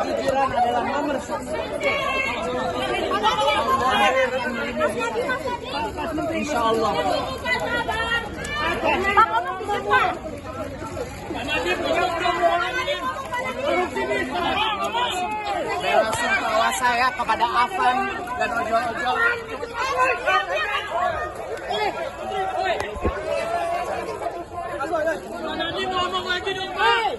Kejujuran adalah nomor satu. Insya Allah. Bela sungkawa saya kepada Afan dan ojol-ojol. Nadiem ngomong lagi dong, Pak.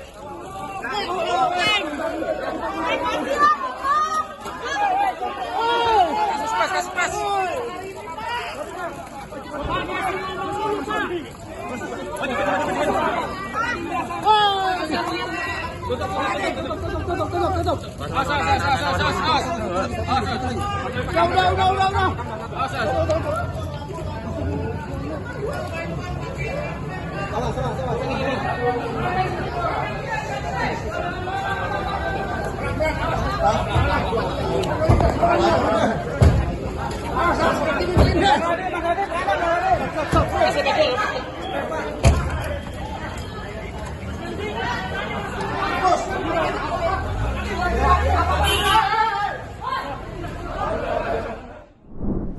Pas. Tutup. Udah.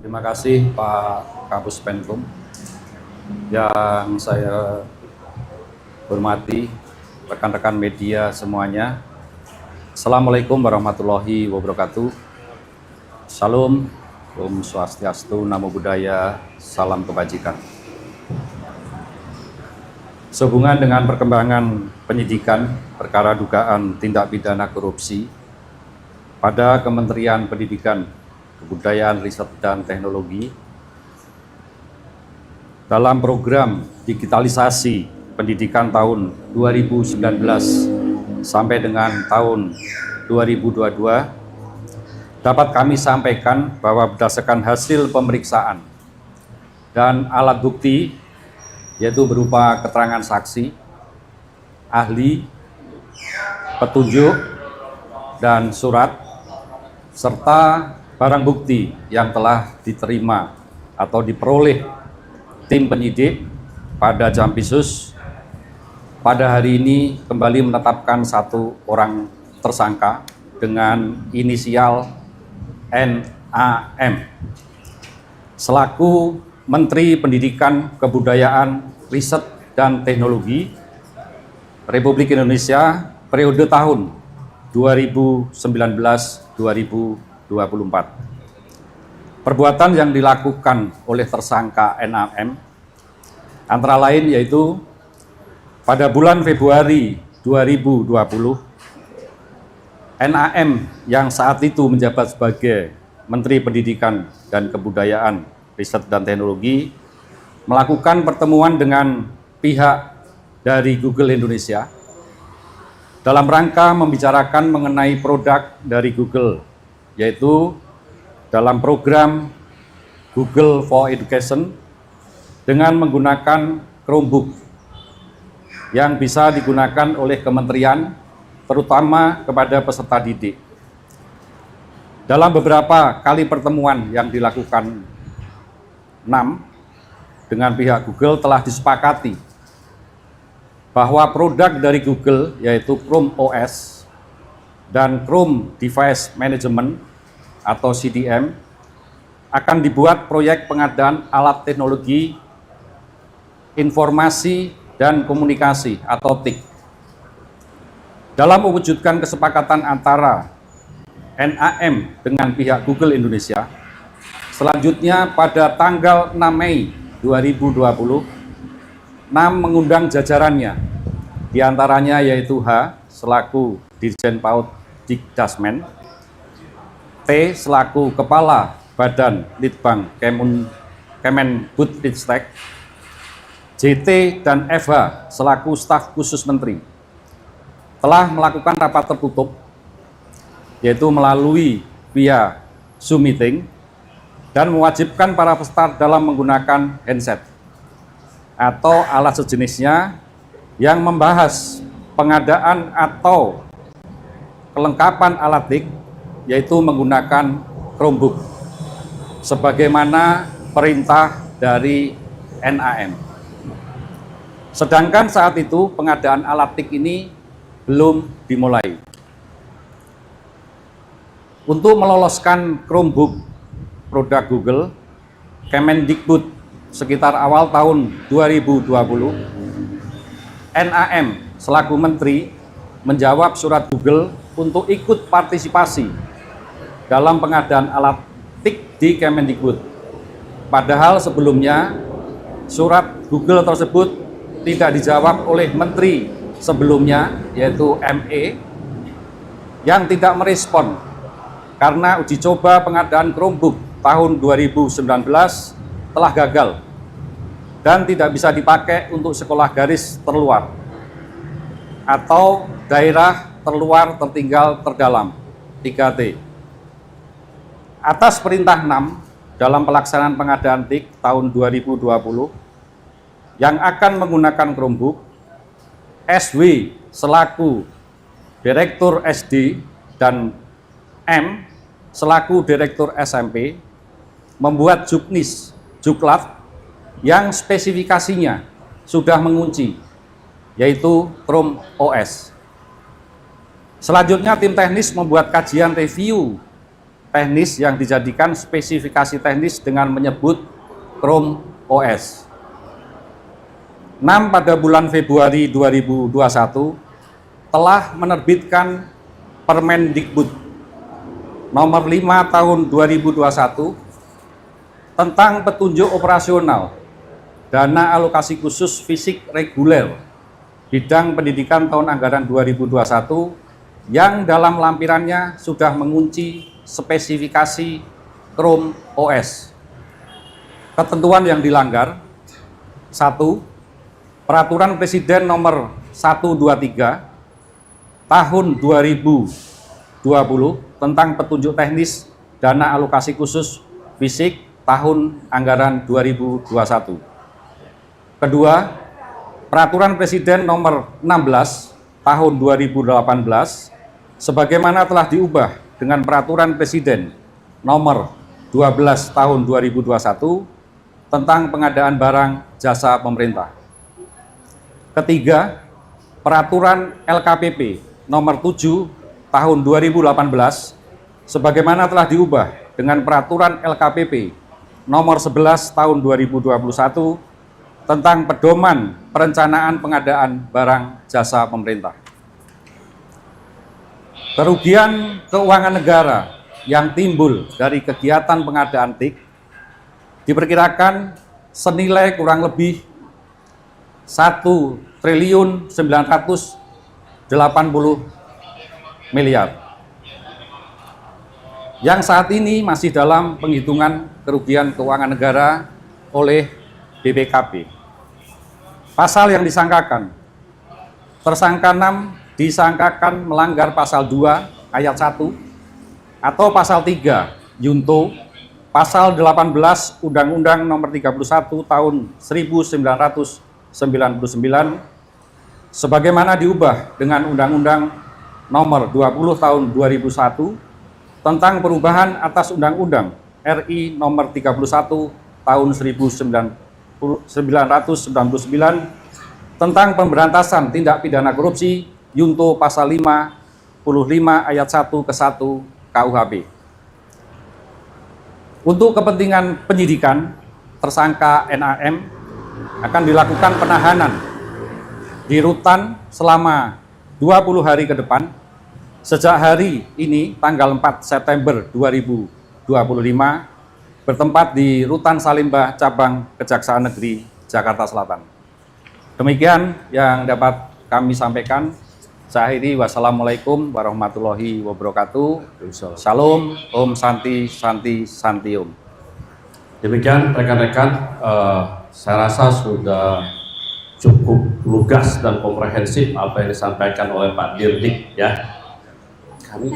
Terima kasih Pak Kapus Penkum yang saya hormati, rekan-rekan media semuanya. Assalamualaikum warahmatullahi wabarakatuh. Salam, Om Swastiastu, Namo Buddhaya, salam kebajikan. Sehubungan dengan perkembangan penyidikan perkara dugaan tindak pidana korupsi pada Kementerian Pendidikan, Kebudayaan, Riset, dan Teknologi dalam program digitalisasi pendidikan tahun 2019 sampai dengan tahun 2022, dapat kami sampaikan bahwa berdasarkan hasil pemeriksaan dan alat bukti, yaitu berupa keterangan saksi, ahli, petunjuk, dan surat, serta barang bukti yang telah diterima atau diperoleh tim penyidik pada Jampisus, pada hari ini kembali menetapkan satu orang tersangka dengan inisial NAM selaku Menteri Pendidikan, Kebudayaan, Riset, dan Teknologi Republik Indonesia periode tahun 2019-2024. Perbuatan yang dilakukan oleh tersangka NAM antara lain yaitu pada bulan Februari 2020, NAM yang saat itu menjabat sebagai Menteri Pendidikan dan Kebudayaan, Riset, dan Teknologi melakukan pertemuan dengan pihak dari Google Indonesia dalam rangka membicarakan mengenai produk dari Google, yaitu dalam program Google for Education dengan menggunakan Chromebook yang bisa digunakan oleh kementerian, terutama kepada peserta didik. Dalam beberapa kali pertemuan yang dilakukan NAM dengan pihak Google telah disepakati bahwa produk dari Google yaitu Chrome OS dan Chrome Device Management atau CDM akan dibuat proyek pengadaan alat teknologi informasi dan komunikasi atau TIK. Dalam mewujudkan kesepakatan antara NAM dengan pihak Google Indonesia, selanjutnya pada tanggal 6 Mei 2020, NAM mengundang jajarannya, diantaranya yaitu H selaku Dirjen PAUD Dikdasmen, T selaku Kepala Badan Litbang Kemendikbudristek, JT dan FH selaku staf khusus menteri telah melakukan rapat tertutup, yaitu melalui via Zoom meeting, dan mewajibkan para peserta dalam menggunakan handset. atau alat sejenisnya yang membahas pengadaan atau kelengkapan alat TIK, yaitu menggunakan Chromebook sebagaimana perintah dari NAM. Sedangkan saat itu pengadaan alat TIK ini belum dimulai. Untuk meloloskan Chromebook produk Google, Kemendikbud sekitar awal tahun 2020, NAM selaku menteri menjawab surat Google untuk ikut partisipasi dalam pengadaan alat TIK di Kemendikbud. Padahal sebelumnya surat Google tersebut tidak dijawab oleh menteri sebelumnya, yaitu ME, yang tidak merespon karena uji coba pengadaan Chromebook tahun 2019 telah gagal dan tidak bisa dipakai untuk sekolah garis terluar atau daerah terluar tertinggal terdalam 3T. Atas perintah 6 dalam pelaksanaan pengadaan TIK tahun 2020 yang akan menggunakan Chromebook, SW selaku Direktur SD dan M selaku Direktur SMP membuat juknis, juklat yang spesifikasinya sudah mengunci, yaitu Chrome OS. Selanjutnya tim teknis membuat kajian review teknis yang dijadikan spesifikasi teknis dengan menyebut Chrome OS. 6 pada bulan Februari 2021 telah menerbitkan Permendikbud nomor 5 tahun 2021 tentang petunjuk operasional dana alokasi khusus fisik reguler bidang pendidikan tahun anggaran 2021 yang dalam lampirannya sudah mengunci spesifikasi Chrome OS. Ketentuan yang dilanggar: 1. Peraturan Presiden nomor 123 tahun 2020 tentang petunjuk teknis dana alokasi khusus fisik tahun anggaran 2021. Kedua, Peraturan Presiden nomor 16 tahun 2018 sebagaimana telah diubah dengan Peraturan Presiden nomor 12 tahun 2021 tentang pengadaan barang jasa pemerintah. Ketiga, Peraturan LKPP nomor 7 tahun 2018 sebagaimana telah diubah dengan Peraturan LKPP nomor 11 tahun 2021 tentang pedoman perencanaan pengadaan barang jasa pemerintah. Kerugian keuangan negara yang timbul dari kegiatan pengadaan TIK diperkirakan senilai kurang lebih 1.980 miliar yang saat ini masih dalam penghitungan kerugian keuangan negara oleh BPKP. Pasal yang disangkakan: tersangka 6 disangkakan melanggar pasal 2 ayat 1 atau pasal 3 Yunto pasal 18 Undang-Undang nomor 31 tahun 1999 sebagaimana diubah dengan Undang-Undang nomor 20 tahun 2001 tentang perubahan atas Undang-Undang RI nomor 31 tahun 1999 tentang pemberantasan tindak pidana korupsi Yunto pasal 55 ayat 1 ke 1 KUHP. Untuk kepentingan penyidikan, tersangka NAM akan dilakukan penahanan di rutan selama 20 hari ke depan sejak hari ini tanggal 4 September 2025 bertempat di Rutan Salimba Cabang Kejaksaan Negeri Jakarta Selatan. Demikian yang dapat kami sampaikan. Saya akhiri, wassalamualaikum warahmatullahi wabarakatuh. Salam, Om Santi Santi Santi Om. Demikian rekan-rekan, saya rasa sudah cukup lugas dan komprehensif apa yang disampaikan oleh Pak Dirdik ya. Kami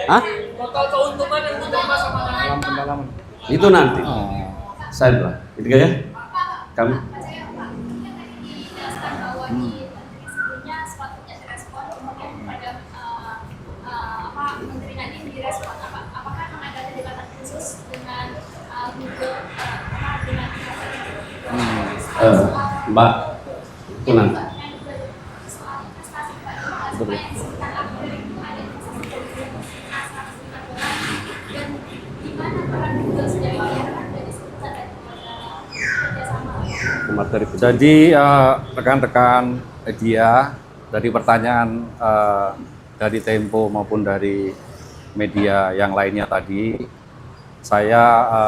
Hah? Total keuntungan yang diterima sama kami. Dalam pendalaman. Itu nanti. Oh. Saya bilang, gitu ya. Kami. Mbak, itu nanti. Jadi rekan-rekan media dari pertanyaan dari Tempo maupun dari media yang lainnya tadi, saya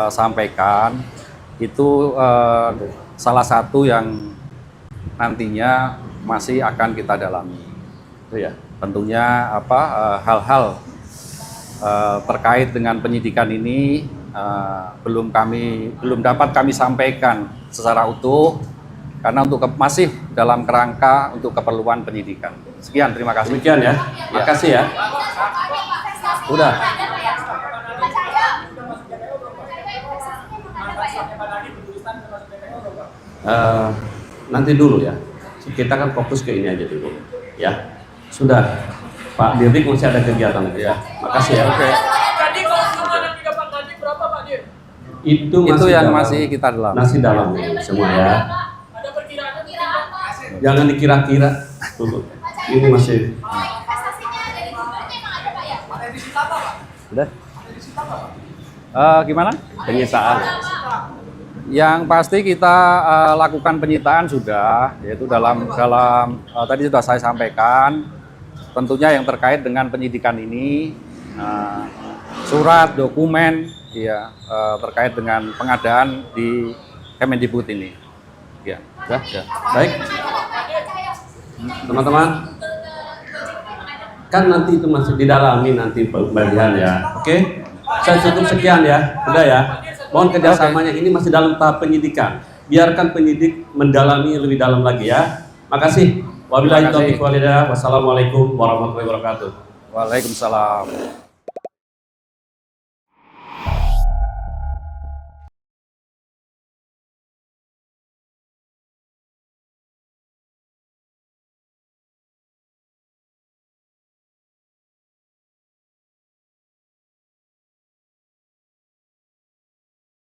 sampaikan itu salah satu yang nantinya masih akan kita dalami. Ya. Tentunya hal-hal terkait dengan penyidikan ini belum dapat kami sampaikan secara utuh karena masih dalam kerangka untuk keperluan penyidikan. Sekian, terima kasih. Demikian ya. Makasih ya. Udah. Nanti dulu ya. Kita kan fokus ke ini aja dulu. Ya. Sudah. Pak Dirdik masih ada kegiatan lagi ya. Makasih ya. Oke. Tadi keuntungan yang didapat tadi berapa Pak Dir? Itu yang dalam. masih kita dalam. Masih dalam semua ya. Ada perkiraan Jangan dikira-kira. Tunggu. Ini masih. Udah? Gimana? Penyitaan. Yang pasti kita lakukan penyitaan sudah, yaitu dalam tadi sudah saya sampaikan, tentunya yang terkait dengan penyidikan ini, surat, dokumen, ya terkait dengan pengadaan di Kemendikbud ini. Ya, ya. Baik. Teman-teman, kan nanti itu masih didalami nanti pembagian ya. Oke? Saya cukup sekian ya. Udah ya. Mohon kerjasamanya, ini masih dalam tahap penyidikan. Biarkan penyidik mendalami lebih dalam lagi ya. Makasih. Wabillahi taufiq wal hidayah. Wassalamualaikum warahmatullahi wabarakatuh. Waalaikumsalam.